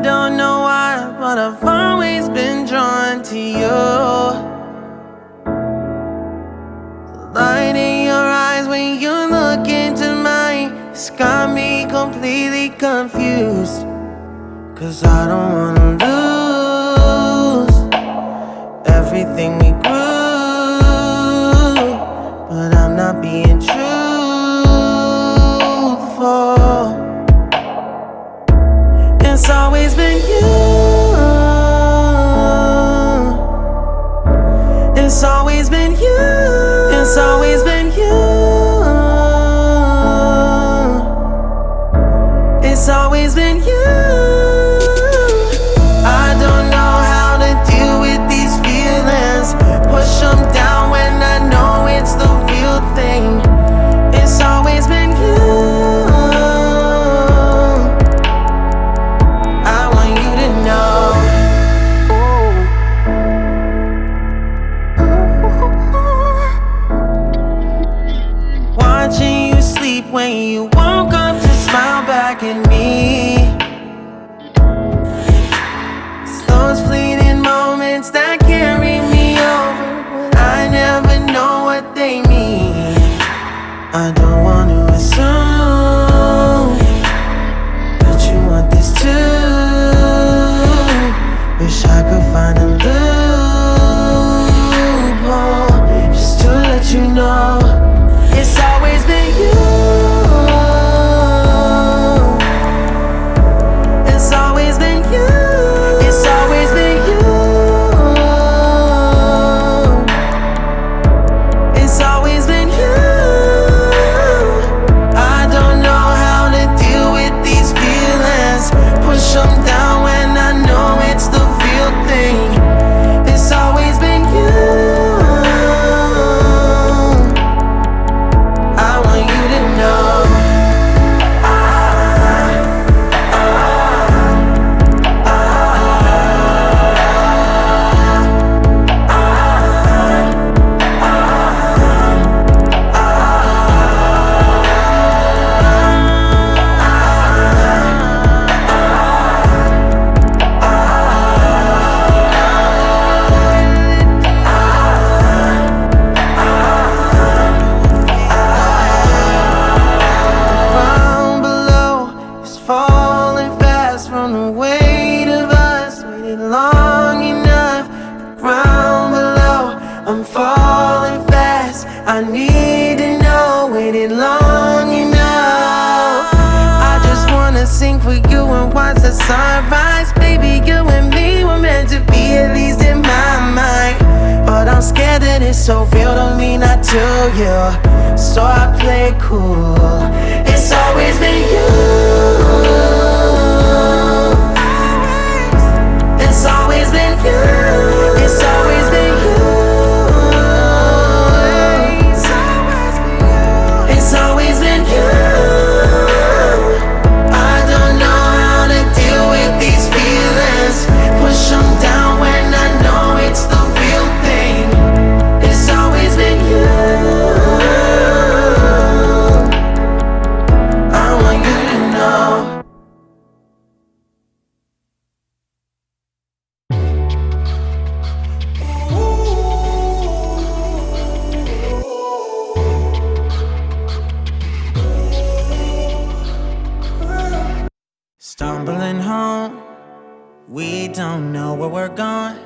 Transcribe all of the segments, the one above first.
don't know why, but I've always been drawn to you. The light in your eyes when you look into mine, it's got me completely confused. Cause I don't wanna lose everything we grew, but I'm not being truthful. It's always been you. It's always been you. It's always been you. It's always been you. I don't know how to deal with these feelings. Push them down when I know it's the real thing. It's always been you. When you woke up to smile back at me, it's those fleeting moments that carry me over, but I never know what they mean. I don't want to assume that you want this too. Wish I could find a loophole just to let you know it's always been you. Sunrise, baby, you and me were meant to be, at least in my mind. But I'm scared that it's so real, don't mean not to you, so I play cool. It's always been you. It's always been you. It's always been you. It's always been you. Push them down when I know it's the real thing. It's always been you. I want you to know. Stumbling home, we don't know where we're going.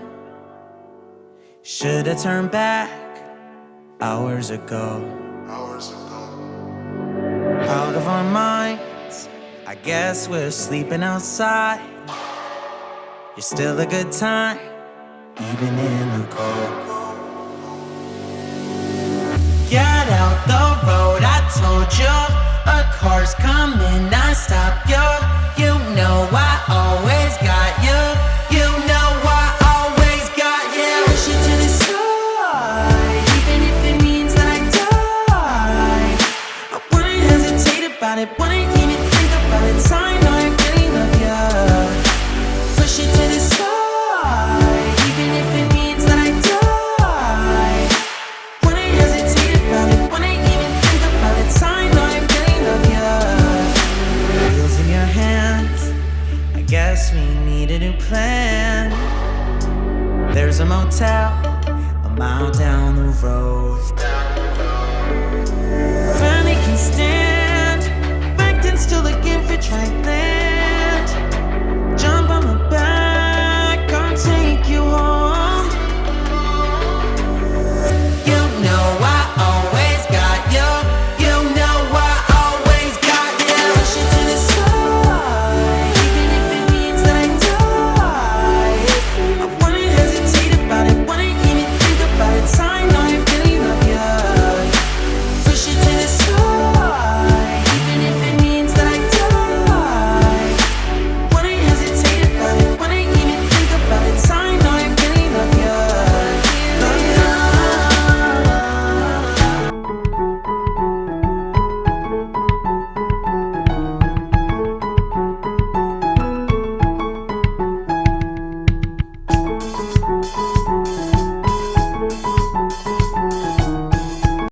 Should've turned back hours ago. Out of our minds, I guess we're sleeping outside. You're still a good time, even in the cold. Get out the road, I told you. A car's coming, I stopped you. You know I always got you. You know I always got you. Push it to the side, even if it means that I die. I wouldn't hesitate about it, wouldn't even think about it. I know I really love you. Push it to the side, even if it means that I die. Wouldn't hesitate about it, wouldn't even think about it. I know I really love you. motel a mile down the road.